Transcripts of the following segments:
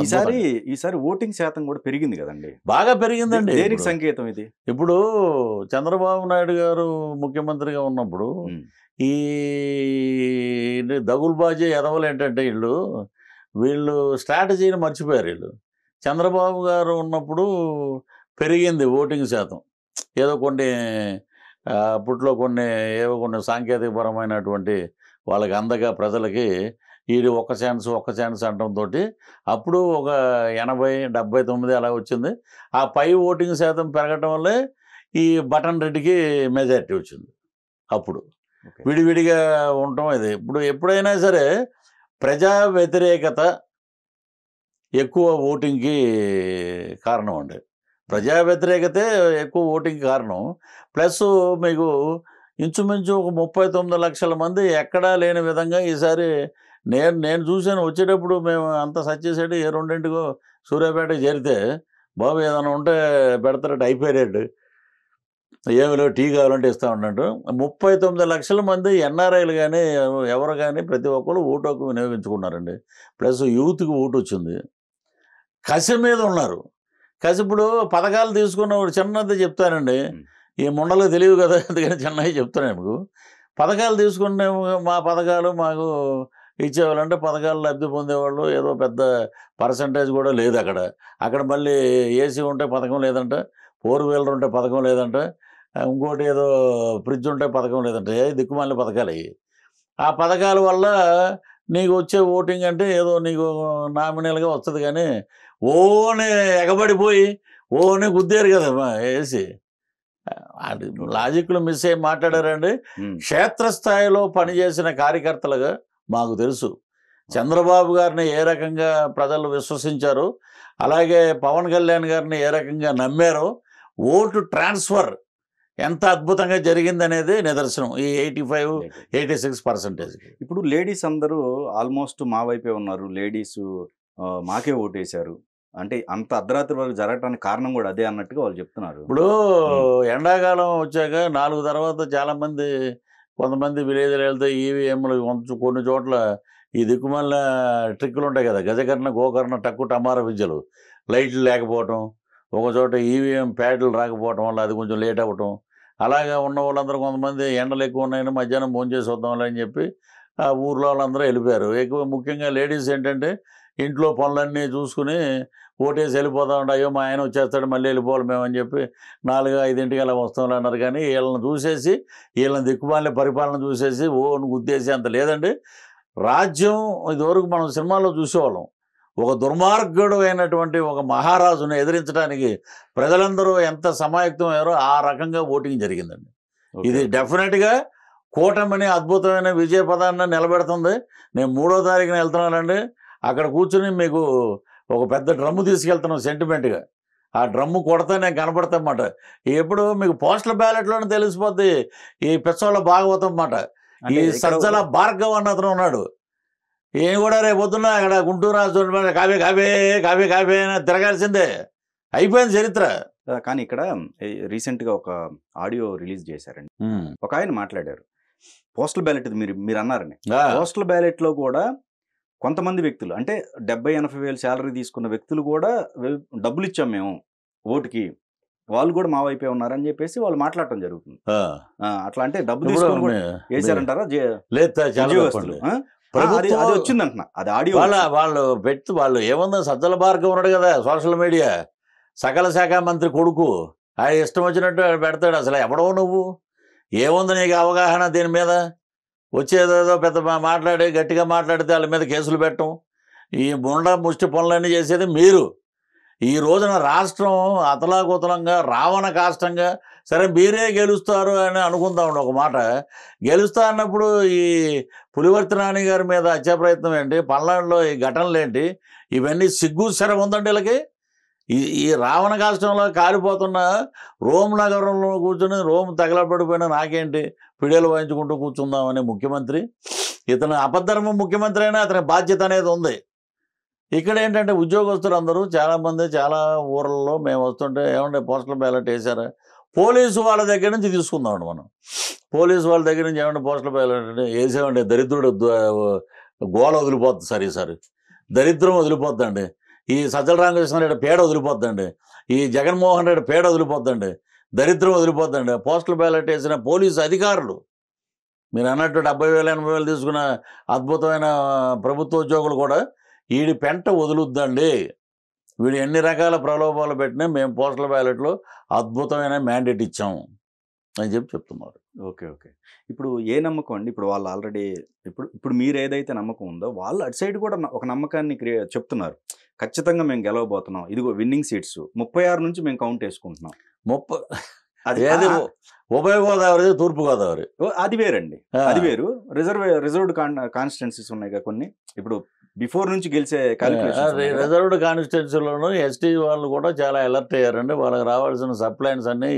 ఈసారి ఈసారి ఓటింగ్ శాతం కూడా పెరిగింది కదండి. బాగా పెరిగిందండి. దేనికి సంకేతం ఇది? ఇప్పుడు చంద్రబాబు నాయుడు గారు ముఖ్యమంత్రిగా ఉన్నప్పుడు ఈ దగులుబాజీ ఎదవలు ఏంటంటే వీళ్ళు స్ట్రాటజీని మర్చిపోయారు. చంద్రబాబు గారు ఉన్నప్పుడు పెరిగింది ఓటింగ్ శాతం. ఏదో కొన్ని అప్పట్లో కొన్ని సాంకేతికపరమైనటువంటి వాళ్ళకి అందగా ప్రజలకి ఒక్క ఛాన్స్ అనడంతో అప్పుడు ఒక 80, 79 అలా వచ్చింది. ఆ పై ఓటింగ్ శాతం పెరగటం వల్లే ఈ బటన్ రెడ్డికి మెజారిటీ వచ్చింది. అప్పుడు విడివిడిగా ఉండటం ఇది. ఇప్పుడు ఎప్పుడైనా సరే ప్రజా వ్యతిరేకత ఎక్కువ ఓటింగ్కి కారణం అండి. ప్రజా వ్యతిరేకతే ఎక్కువ ఓటింగ్కి కారణం. ప్లస్ మీకు ఇంచుమించు ఒక 39 లక్షల మంది ఎక్కడా లేని విధంగా ఈసారి నేను చూశాను. వచ్చేటప్పుడు మేము అంత సచ్చేసాడు ఏ 2ంటికో సూర్యాపేటకి చేరితే, బాబు ఏదైనా ఉంటే పెడతారట, అయిపోయాడు, ఏమిలో టీ కావాలంటే ఇస్తా ఉన్నట్టు 39 లక్షల మంది ఎన్ఆర్ఐలు కానీ ఎవరు కానీ ప్రతి ఒక్కరు ఓటు హక్కు వినియోగించుకున్నారండి. ప్లస్ యూత్కి ఓటు వచ్చింది. కసి మీద ఉన్నారు. కసి ఇప్పుడు పథకాలు తీసుకున్నవాడు చిన్నది చెప్తానండి, ఈ ముండలకు తెలియదు కదా, అందుకని చిన్నవి చెప్తాను. మీకు పథకాలు తీసుకునే మా పథకాలు మాకు ఇచ్చేవాళ్ళంటే పథకాలు లబ్ధి పొందేవాళ్ళు ఏదో పెద్ద పర్సంటేజ్ కూడా లేదు. అక్కడ మళ్ళీ ఏసీ ఉంటే పథకం లేదంట, 4 వీలర్ ఉంటే పథకం లేదంట, ఇంకోటి ఏదో ఫ్రిడ్జ్ ఉంటే పథకం లేదంట. దిక్కుమాలిన పథకాలు అయ్యి. ఆ పథకాల వల్ల నీకు వచ్చే ఓటింగ్ అంటే ఏదో నీకు నామినల్గా వస్తుంది, కానీ ఓనే ఎగబడిపోయి ఓనే గుద్దారు కదా వేసి. లాజిక్లు మిస్ అయ్యి మాట్లాడారండి. క్షేత్రస్థాయిలో పనిచేసిన కార్యకర్తలుగా మాకు తెలుసు చంద్రబాబు గారిని ఏ రకంగా ప్రజలు విశ్వసించారు, అలాగే పవన్ కళ్యాణ్ గారిని ఏ రకంగా నమ్మారో, ఓటు ట్రాన్స్ఫర్ ఎంత అద్భుతంగా జరిగిందనేది నిదర్శనం ఈ 85-86%. ఇప్పుడు లేడీస్ అందరూ ఆల్మోస్ట్ మా వైపే ఉన్నారు, లేడీస్ మాకే ఓటేశారు అంటే అంత అర్ధరాత్రి వరకు జరగడానికి కారణం కూడా అదే అన్నట్టుగా వాళ్ళు చెప్తున్నారు. ఇప్పుడు ఎండాకాలం వచ్చాక 4 తర్వాత చాలామంది కొంతమంది విలేజ్లు వెళ్తే ఈవీఎంలు కొన్ని చోట్ల ఈ దిక్కుమల్ల ట్రిక్కులు ఉంటాయి కదా, గజకర్ణ గోకర్ణ టక్కు టమారా విద్యలు, లైట్లు లేకపోవటం, ఒక చోట ఈవీఎం ప్యాడ్లు రాకపోవటం వల్ల అది కొంచెం లేట్ అవ్వటం, అలాగా ఉన్న వాళ్ళందరూ కొంతమంది ఎండలు ఎక్కువ ఉన్నాయని మధ్యాహ్నం భోంచేసి వద్దామని అని చెప్పి ఆ ఊర్లో వాళ్ళందరూ వెళ్ళిపోయారు. ఎక్కువ ముఖ్యంగా లేడీస్ ఏంటంటే ఇంట్లో పనులన్నీ చూసుకుని ఓటేసి వెళ్ళిపోతామంటే, అయ్యో మా ఆయన వచ్చేస్తాడు మళ్ళీ వెళ్ళిపోవాలి మేము అని చెప్పి 4-5 అలా వస్తామని అన్నారు. కానీ వీళ్ళని చూసేసి, వీళ్ళని దిక్కుమాలిన పరిపాలన చూసేసి గుద్దేసి అంత లేదండి. రాజ్యం ఇదివరకు మనం సినిమాల్లో చూసేవాళ్ళం, ఒక దుర్మార్గుడు అయినటువంటి ఒక మహారాజును ఎదిరించడానికి ప్రజలందరూ ఎంత సమాయత్తం అయ్యారో ఆ రకంగా ఓటింగ్ జరిగిందండి. ఇది డెఫినెట్గా కూటమిని అద్భుతమైన విజయ పదాన్ని నిలబెడుతుంది. నేను 3వ తారీఖున వెళ్తున్నానండి. అక్కడ కూర్చుని మీకు ఒక పెద్ద డ్రమ్ము తీసుకెళ్తున్నాం సెంటిమెంట్గా. ఆ డ్రమ్ము కొడతా నేను కనపడతామాట. ఎప్పుడు మీకు పోస్టల్ బ్యాలెట్లోనే తెలిసిపోద్ది ఈ పిచ్చోళ్ళ భాగవతం అన్నమాట. ఈ సజ్జల భార్గవ్ అన్న అతను ఉన్నాడు, ఏం కూడా రేపు పొద్దున్న అక్కడ గుంటూరు రాజు కావే అని తిరగాల్సిందే, అయిపోయింది చరిత్ర. కానీ ఇక్కడ రీసెంట్గా ఒక ఆడియో రిలీజ్ చేశారండి. ఒక ఆయన మాట్లాడారు, పోస్టల్ బ్యాలెట్ మీరు అన్నారని. పోస్టల్ బ్యాలెట్లో కూడా కొంతమంది వ్యక్తులు అంటే 70-80 వేలు శాలరీ తీసుకున్న వ్యక్తులు కూడా డబ్బులు ఇచ్చాం మేము ఓటుకి, వాళ్ళు కూడా మా వైపే ఉన్నారని చెప్పేసి వాళ్ళు మాట్లాడటం జరుగుతుంది. అట్లా అంటే డబ్బు తీసుకొని వేసారంటారా? అది వచ్చిందంటున్నా, అది ఆడియో వాళ్ళు ఏముందో సజ్జల భార్గవ్ ఉన్నాడు కదా సోషల్ మీడియా సకల శాఖ మంత్రి కొడుకు, ఆయన ఇష్టం వచ్చినట్టు పెడతాడు. అసలు ఎవడో నువ్వు, ఏముంది నీకు అవగాహన దీని మీద? వచ్చేదేదో పెద్ద మాట్లాడి గట్టిగా మాట్లాడితే వాళ్ళ మీద కేసులు పెట్టడం, ఈ ముష్టి పనులన్నీ చేసేది మీరు. ఈ రోజున రాష్ట్రం అతలాకుతలంగా రావణ కాష్టంగా, సరే మీరే గెలుస్తారు అని అనుకుందామండి ఒక మాట. గెలుస్తా అన్నప్పుడు ఈ పులివర్తి నాని గారి మీద హత్యా ప్రయత్నం ఏంటి, పల్నాడులో ఈ ఘటనలు ఏంటి, ఇవన్నీ సిగ్గు శరం ఉందండి వీళ్ళకి. ఈ రావణ కాష్టంలో కాలిపోతున్న రోమ్ నగరంలో కూర్చొని రోమ్ తగలబడిపోయిన నాకేంటి, పిడియలు వాయించుకుంటూ కూర్చుందామనే ముఖ్యమంత్రి, ఇతను అపధర్మ ముఖ్యమంత్రి అయినా అతని బాధ్యత అనేది ఉంది. ఇక్కడ ఏంటంటే ఉద్యోగస్తులు అందరూ చాలామంది చాలా ఊర్లలో మేము వస్తుంటే, ఏమంటే పోస్టల్ బ్యాలెట్ వేసారా, పోలీసు వాళ్ళ దగ్గర నుంచి తీసుకుందామండి మనం. పోలీసు వాళ్ళ దగ్గర నుంచి ఏమంటే పోస్టల్ బ్యాలెట్ అంటే వేసామండి, దరిద్రుడు గోళ వదిలిపోతుంది సార్, ఈసారి దరిద్రం వదిలిపోతుందండి. ఈ సజ్జల రామకృష్ణారెడ్డి పేడ వదిలిపోద్దండి, ఈ జగన్మోహన్ రెడ్డి పేడ వదిలిపోద్దండి, దరిద్రం వదిలిపోద్దండి. పోస్టల్ బ్యాలెట్ వేసిన పోలీసు అధికారులు, మీరు అన్నట్టు 70,000 80,000 తీసుకున్న అద్భుతమైన ప్రభుత్వ ఉద్యోగులు కూడా వీడి పెంట వదులుద్దండి, వీడు ఎన్ని రకాల ప్రలోభాలు పెట్టినా మేము పోస్టల్ బ్యాలెట్లో అద్భుతమైన మ్యాండేట్ ఇచ్చాము అని చెప్తున్నారు. Okay okay. ఇప్పుడు ఏ నమ్మకం అండి? ఇప్పుడు వాళ్ళు ఆల్రెడీ ఇప్పుడు మీరు ఏదైతే నమ్మకం ఉందో వాళ్ళు అటు సైడ్ కూడా ఒక నమ్మకాన్ని చెప్తున్నారు, ఖచ్చితంగా మేము గెలవబోతున్నాం, ఇదిగో విన్నింగ్ సీట్స్ 36 నుంచి మేము కౌంట్ వేసుకుంటున్నాం. ఏది ఉభయ గోదావరి, తూర్పు గోదావరి అది వేరండి, అది వేరు. రిజర్వ్డ్ కాన్స్టిట్యున్సీస్ ఉన్నాయి కొన్ని, ఇప్పుడు బిఫోర్ నుంచి గెలిచే రిజర్వ్డ్ కాన్స్టిట్యున్సీలోనూ ఎస్టీ వాళ్ళు కూడా చాలా అలర్ట్ అయ్యారండి. వాళ్ళకి రావాల్సిన సప్లైన్స్ అన్నీ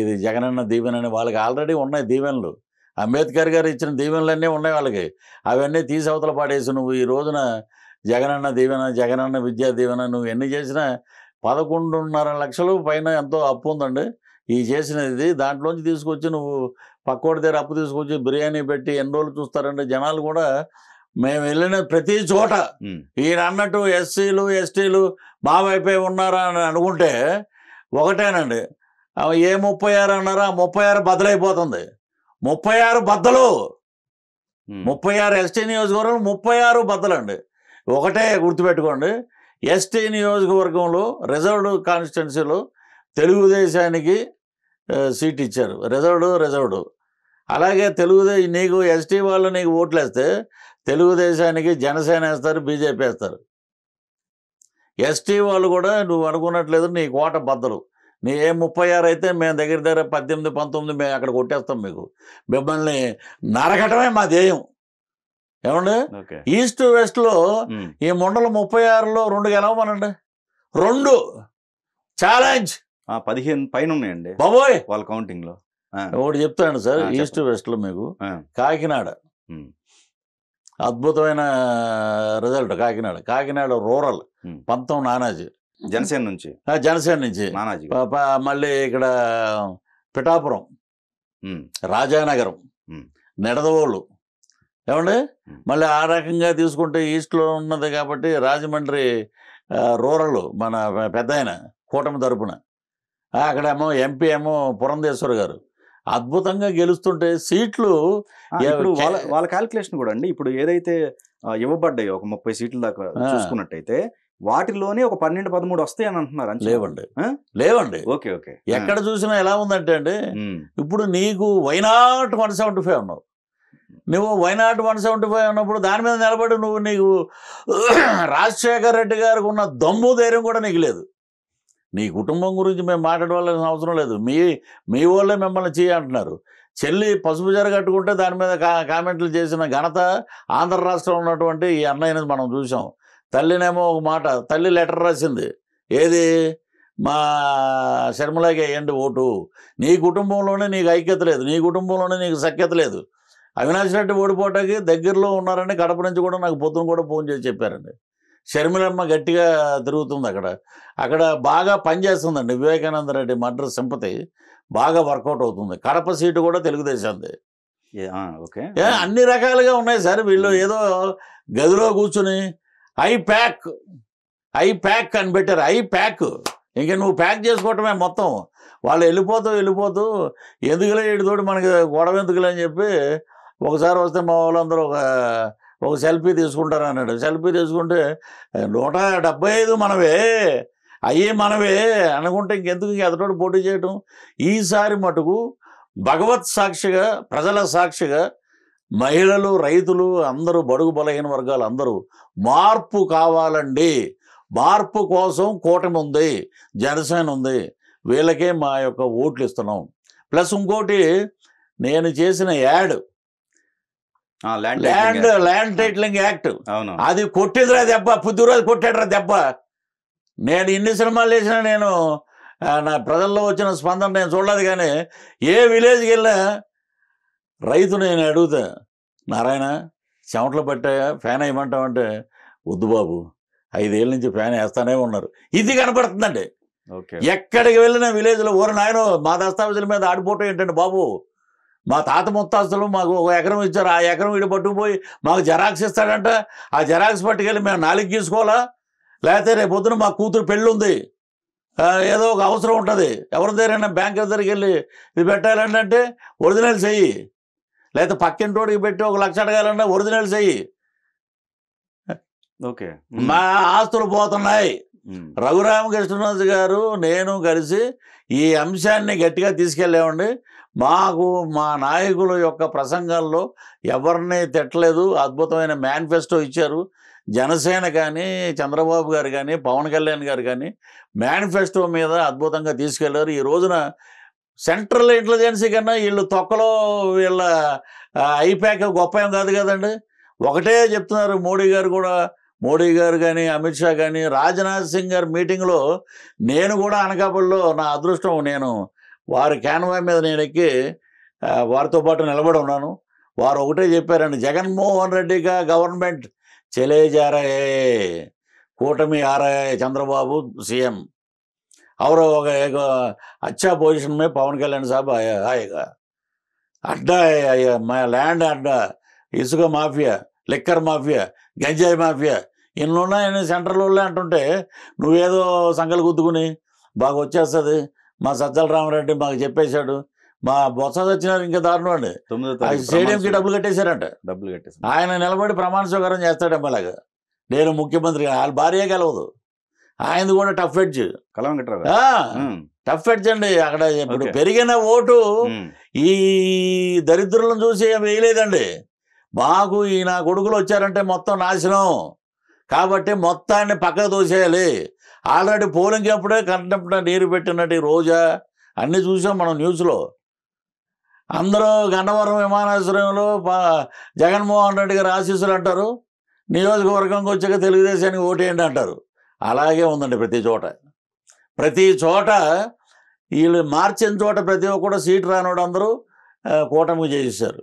ఇది జగనన్న దీవెనని వాళ్ళకి ఆల్రెడీ ఉన్నాయి దీవెనలు, అంబేద్కర్ గారు ఇచ్చిన దీవెనలన్నీ ఉన్నాయి వాళ్ళకి, అవన్నీ తీసి అవతల పాడేసి నువ్వు ఈ రోజున జగనన్న దీవెన, జగనన్న విద్యా దీవెన నువ్వు ఎన్ని చేసినా 11.5 లక్షలు పైన ఎంతో అప్పు ఉందండి ఈ చేసినది. దాంట్లోంచి తీసుకొచ్చి నువ్వు పక్కోడి దగ్గర అప్పు తీసుకొచ్చి బిర్యానీ పెట్టి ఎన్ని రోజులు చూస్తారండి జనాలు కూడా. మేము వెళ్ళిన ప్రతి చోట ఈయన అన్నట్టు ఎస్సీలు ఎస్టీలు మా వైపే ఉన్నారా అని అనుకుంటే ఒకటేనండి, ఏ 36 అన్నారా 36 బద్దలైపోతుంది, 36 బద్దలు, 36 ఎస్టీ నియోజకవర్గం 36 బద్దలండి. ఒకటే గుర్తుపెట్టుకోండి, ఎస్టీ నియోజకవర్గంలో రిజర్వ్డ్ కాన్స్టిట్యున్సీలో తెలుగుదేశానికి సీట్ ఇచ్చారు, రిజర్వ్డ్. అలాగే నీకు ఎస్టీ వాళ్ళు నీకు ఓట్లు వేస్తే తెలుగుదేశానికి జనసేన వేస్తారు, బీజేపీ వేస్తారు. ఎస్టీ వాళ్ళు కూడా నువ్వు అనుకున్నట్లేదు నీ కోట బద్దలు, నీ ఏ 36 అయితే మేము దగ్గర 18 19 మేము అక్కడ కొట్టేస్తాం, మీకు మిమ్మల్ని నరకటమే మా ధ్యేయం. ఏమండి ఈస్ట్ వెస్ట్లో ఈ మండలం 36లో 2 గెలవమనండి, 2 ఛాలెంజ్ 15 పైన ఉన్నాయండి బాబోయ్ వాళ్ళ కౌంటింగ్ లో. ఒకటి చెప్తాను సార్, ఈస్ట్ వెస్ట్లో మీకు కాకినాడ అద్భుతమైన రిజల్ట్, కాకినాడ రూరల్ 19 నానాజీ జనసేన నుంచి నానాజీ, మళ్ళీ ఇక్కడ పిఠాపురం, రాజానగరం, నెడదవోళ్ళు, ఏమండి మళ్ళీ ఆ రకంగా తీసుకుంటే ఈస్ట్లో ఉన్నది కాబట్టి రాజమండ్రి రూరల్ మన పెద్ద ఆయన కూటమి తరపున, అక్కడేమో ఎంపీ ఏమో పురంధేశ్వర్ గారు అద్భుతంగా గెలుస్తుంటే సీట్లు వాళ్ళ క్యాల్కులేషన్ కూడా అండి. ఇప్పుడు ఏదైతే ఇవ్వబడ్డాయో ఒక 30 సీట్ల దాకా చూసుకున్నట్టయితే వాటిలోనే ఒక 12-13 వస్తాయి అని అంటున్నారు. లేవండి. Okay okay. ఎక్కడ చూసినా ఎలా ఉందంటే అండి, ఇప్పుడు నీకు వైనాట్ 175 ఉన్నావు, నువ్వు వైనాట్ 175 ఉన్నప్పుడు దాని మీద నిలబడి నీకు రాజశేఖర్ రెడ్డి గారికి ఉన్న దమ్ము ధైర్యం కూడా నీకు లేదు. నీ కుటుంబం గురించి మేము మాట్లాడవలసిన అవసరం లేదు, మీ వాళ్ళే మిమ్మల్ని చేయంటున్నారు. చెల్లి పసుపు జర కట్టుకుంటే దాని మీద కామెంట్లు చేసిన ఘనత ఆంధ్ర రాష్ట్రంలో ఉన్నటువంటి ఈ అన్నయ్యని మనం చూసాం. తల్లినేమో ఒక మాట, తల్లి లెటర్ రాసింది, ఏది మా శర్మలాగే వేయండి ఓటు, నీ కుటుంబంలోనే నీకు ఐక్యత లేదు, నీ కుటుంబంలోనే నీకు సఖ్యత లేదు. అవినాష్ రెడ్డి ఓడిపోవటానికి దగ్గరలో ఉన్నారని కడప నుంచి కూడా నాకు పొద్దున కూడా ఫోన్ చేసి చెప్పారండి. షర్మిలమ్మ గట్టిగా తిరుగుతుంది అక్కడ బాగా పనిచేస్తుందండి. వివేకానంద రెడ్డి మర్డర్ సింపతి బాగా వర్కౌట్ అవుతుంది. కడప సీటు కూడా తెలుగుదేశంది. అన్ని రకాలుగా ఉన్నాయి సార్. వీళ్ళు ఏదో గదిలో కూర్చుని ఐ ప్యాక్ అని పెట్టారు. ఐ ప్యాక్ ఇంక నువ్వు ప్యాక్ చేసుకోవటమే మొత్తం. వాళ్ళు వెళ్ళిపోతూ ఎందుకులే వీటితోటి మనకి గొడవ ఎందుకులే అని చెప్పి ఒకసారి వస్తే మా వాళ్ళందరూ ఒక సెల్ఫీ తీసుకుంటారు అన్నాడు. సెల్ఫీ తీసుకుంటే 175 మనవే అనుకుంటే ఇంకెందుకు ఎదటోడు పోటీ చేయటం. ఈసారి మటుకు భగవత్ సాక్షిగా, ప్రజల సాక్షిగా మహిళలు, రైతులు అందరూ, బడుగు బలహీన వర్గాలు అందరూ మార్పు కావాలండి. మార్పు కోసం కూటమి ఉంది, జనసేన ఉంది, వీళ్ళకే మా యొక్క ఓట్లు ఇస్తున్నాం. ప్లస్ ఇంకోటి, నేను చేసిన యాడ్ ల్యాండ్ టైటిలింగ్ యాక్ట్, అది కొట్టిందిరా దెబ్బ, పుద్దురాజు కొట్టాడురా దెబ్బ. నేను ఇన్ని సినిమాలు వేసినా నేను నా ప్రజల్లో వచ్చిన స్పందన నేను చూడలేదు. కానీ ఏ విలేజ్కి వెళ్ళా రైతు నేను అడుగుతా, నారాయణ చెమటలు పట్టాయా, ఫ్యాన్ వేయమంటామంటే వద్దు బాబు 5 ఏళ్ళ నుంచి ఫ్యాన్ వేస్తానే ఉన్నారు. ఇది కనపడుతుందండి. ఎక్కడికి వెళ్ళిన విలేజ్లో ఓరు నాయనో మా దస్తావేజుల మీద ఆడిపోవటం ఏంటండి బాబు, మా తాత ముత్తాస్తులు మాకు 1 ఎకరం ఇచ్చారు, ఆ ఎకరం వీడు పట్టుకుపోయి మాకు జెరాక్స్ ఇస్తాడంట, ఆ జెరాక్స్ పట్టుకెళ్ళి మేము 4 గీసుకోవాలా, లేకపోతే రేపు పొద్దున మా కూతురు పెళ్ళి ఉంది, ఏదో ఒక అవసరం ఉంటుంది, ఎవరి దగ్గరైనా బ్యాంక్ దగ్గరికి వెళ్ళి ఇది పెట్టాలంటే ఒరిజినల్ చెయ్యి, లేకపోతే పక్కింటోడికి పెట్టి 1 లక్ష అడగాలన్నా ఒరిజినల్ చెయ్యి. ఓకే. మా ఆస్తులు పోతున్నాయి. రఘురామకృష్ణరాజు గారు నేను కలిసి ఈ అంశాన్ని గట్టిగా తీసుకెళ్ళామండి. మాకు మా నాయకుల యొక్క ప్రసంగాల్లో ఎవరిని తిట్టలేదు, అద్భుతమైన మేనిఫెస్టో ఇచ్చారు. జనసేన కానీ, చంద్రబాబు గారు కానీ, పవన్ కళ్యాణ్ గారు కానీ మేనిఫెస్టో మీద అద్భుతంగా తీసుకెళ్లారు. ఈ రోజున సెంట్రల్ ఇంటెలిజెన్సీ కన్నా వీళ్ళు తొక్కలో వీళ్ళ ఐపాక్ గొప్ప ఏం కాదు కదండి. ఒకటే చెప్తున్నారు మోడీ గారు కానీ, అమిత్ షా కానీ. రాజ్నాథ్ సింగ్ గారి మీటింగ్లో నేను కూడా అనకాపల్లిలో నా అదృష్టం, నేను వారి క్యాన్వాయ్ మీద నేను ఎక్కి వారితో పాటు నిలబడి ఉన్నాను. వారు ఒకటే చెప్పారండి, జగన్మోహన్ రెడ్డిగా గవర్నమెంట్ చలే जा रहे కూటమి आ रहा है, चंद्रबाबू सीएम और एक अच्छा पोजीशन में पवन कल्याण साहब आएगा. अड्डा है लैंड अड्डा, ఇసుక మాఫియా, లిక్కర్ మాఫియా, గంజాయి మాఫియా ఇన్నున్నాయని సెంట్రల్ వాళ్ళే అంటుంటే నువ్వేదో సంకలు గుద్దుకుని బాగా వచ్చేస్తుంది, మా సజ్జల రామరెడ్డి మాకు చెప్పేశాడు, మా బొత్స సత్యనారాయణ ఇంకా దారుణం అండి, స్టేడియంకి డబ్బులు కట్టేశారంట. ఆయన నిలబడి ప్రమాణ స్వీకారం చేస్తాడు ఎమ్మెల్యేగా, నేను ముఖ్యమంత్రి. వాళ్ళ భార్య గెలవదు, ఆయనది కూడా టఫ్ ఎడ్జ్, టఫ్ ఎడ్జ్ అండి. అక్కడ ఇప్పుడు పెరిగిన ఓటు ఈ దరిద్రులను చూసి వేయలేదండి. మాకు ఈ నా కొడుకులు వచ్చారంటే మొత్తం నాశనం, కాబట్టి మొత్తాన్ని పక్కకు తోసేయాలి. ఆల్రెడీ పోలింగ్ అప్పుడే కంటప్పుడు నీరు పెట్టినట్టు రోజా అన్నీ చూసాం మనం న్యూస్లో. అందరూ గన్నవరం విమానాశ్రయంలో జగన్మోహన్ రెడ్డి గారు ఆశీస్సులు అంటారు, నియోజకవర్గంకి వచ్చాక తెలుగుదేశానికి ఓటేయండి అంటారు. అలాగే ఉందండి ప్రతి చోట వీళ్ళు మార్చిన చోట ప్రతి ఒక్కరు సీటు రానివాడు అందరూ కూటమికి చేసేసారు.